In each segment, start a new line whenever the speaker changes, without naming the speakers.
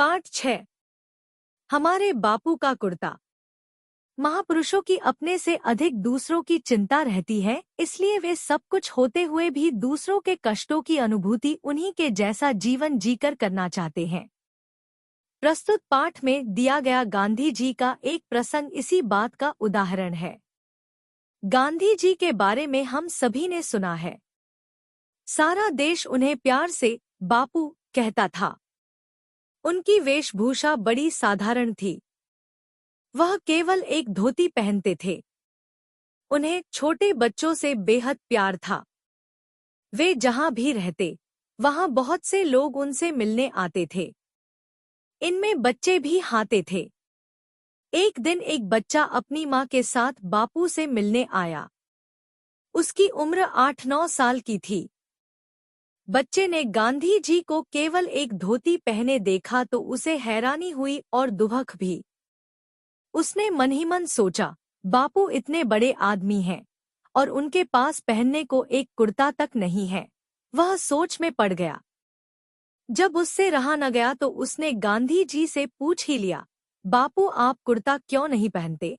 पाठ 6। हमारे बापू का कुर्ता। महापुरुषों की अपने से अधिक दूसरों की चिंता रहती है, इसलिए वे सब कुछ होते हुए भी दूसरों के कष्टों की अनुभूति उन्हीं के जैसा जीवन जीकर करना चाहते हैं। प्रस्तुत पाठ में दिया गया गांधी जी का एक प्रसंग इसी बात का उदाहरण है। गांधी जी के बारे में हम सभी ने सुना है। सारा देश उन्हें प्यार से बापू कहता था। उनकी वेशभूषा बड़ी साधारण थी। वह केवल एक धोती पहनते थे। उन्हें छोटे बच्चों से बेहद प्यार था। वे जहां भी रहते, वहां बहुत से लोग उनसे मिलने आते थे। इनमें बच्चे भी आते थे। एक दिन एक बच्चा अपनी मां के साथ बापू से मिलने आया। उसकी उम्र 8-9 साल की थी। बच्चे ने गांधी जी को केवल एक धोती पहने देखा तो उसे हैरानी हुई और दुभक भी। उसने मन ही मन सोचा, बापू इतने बड़े आदमी हैं और उनके पास पहनने को एक कुर्ता तक नहीं है। वह सोच में पड़ गया। जब उससे रहा न गया तो उसने गांधी जी से पूछ ही लिया, बापू आप कुर्ता क्यों नहीं पहनते?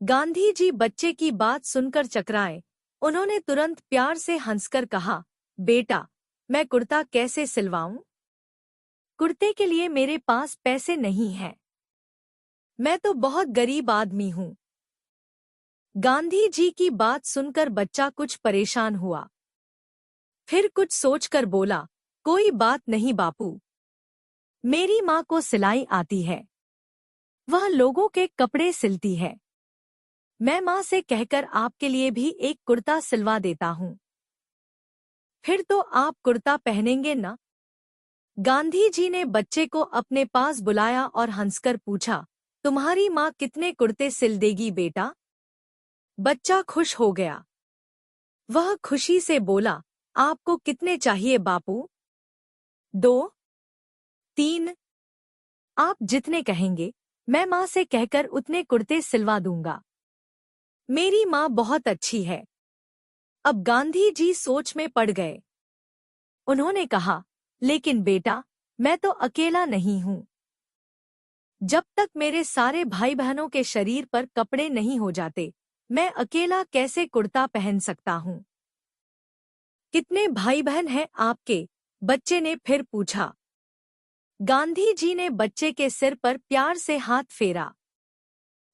गांधी जी बच्चे की बात सुनकर चकराए। उन्होंने तुरंत प्यार से हंसकर कहा, बेटा, मैं कुर्ता कैसे सिलवाऊं? कुर्ते के लिए मेरे पास पैसे नहीं हैं। मैं तो बहुत गरीब आदमी हूँ। गांधी जी की बात सुनकर बच्चा कुछ परेशान हुआ। फिर कुछ सोचकर बोला, कोई बात नहीं बापू, मेरी माँ को सिलाई आती है। वह लोगों के कपड़े सिलती है। मैं माँ से कहकर आपके लिए भी एक कुर्ता सिलवा देता हूँ। फिर तो आप कुर्ता पहनेंगे ना? गांधी जी ने बच्चे को अपने पास बुलाया और हंसकर पूछा, तुम्हारी माँ कितने कुर्ते सिल देगी बेटा? बच्चा खुश हो गया। वह खुशी से बोला, आपको कितने चाहिए बापू? 2, 3, आप जितने कहेंगे, मैं माँ से कहकर उतने कुर्ते सिलवा दूंगा। मेरी माँ बहुत अच्छी है। अब गांधी जी सोच में पड़ गए। उन्होंने कहा, लेकिन बेटा, मैं तो अकेला नहीं हूँ। जब तक मेरे सारे भाई बहनों के शरीर पर कपड़े नहीं हो जाते, मैं अकेला कैसे कुर्ता पहन सकता हूँ? कितने भाई बहन हैं आपके? बच्चे ने फिर पूछा। गांधी जी ने बच्चे के सिर पर प्यार से हाथ फेरा।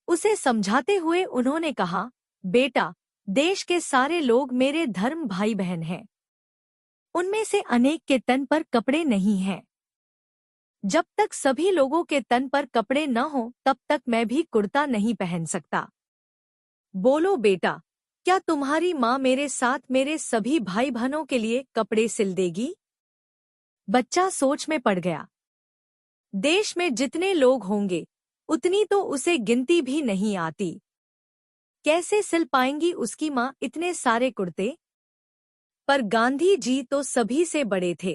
उसे समझाते हुए उन्होंने कहा, बेटा, देश के सारे लोग मेरे धर्म भाई बहन हैं। उनमें से अनेक के तन पर कपड़े नहीं हैं। जब तक सभी लोगों के तन पर कपड़े न हो तब तक मैं भी कुर्ता नहीं पहन सकता। बोलो बेटा, क्या तुम्हारी माँ मेरे साथ मेरे सभी भाई बहनों के लिए कपड़े सिल देगी? बच्चा सोच में पड़ गया। देश में जितने लोग होंगे, उतनी तो उसे गिनती भी नहीं आती। कैसे सिल पाएंगी उसकी माँ इतने सारे कुर्ते? पर गांधी जी तो सभी से बड़े थे।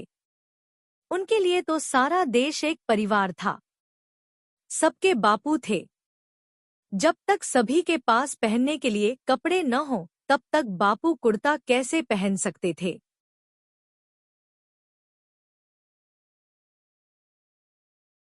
उनके लिए तो सारा देश एक परिवार था। सबके बापू थे। जब तक सभी के पास पहनने के लिए कपड़े न हो, तब तक बापू कुर्ता कैसे पहन सकते थे?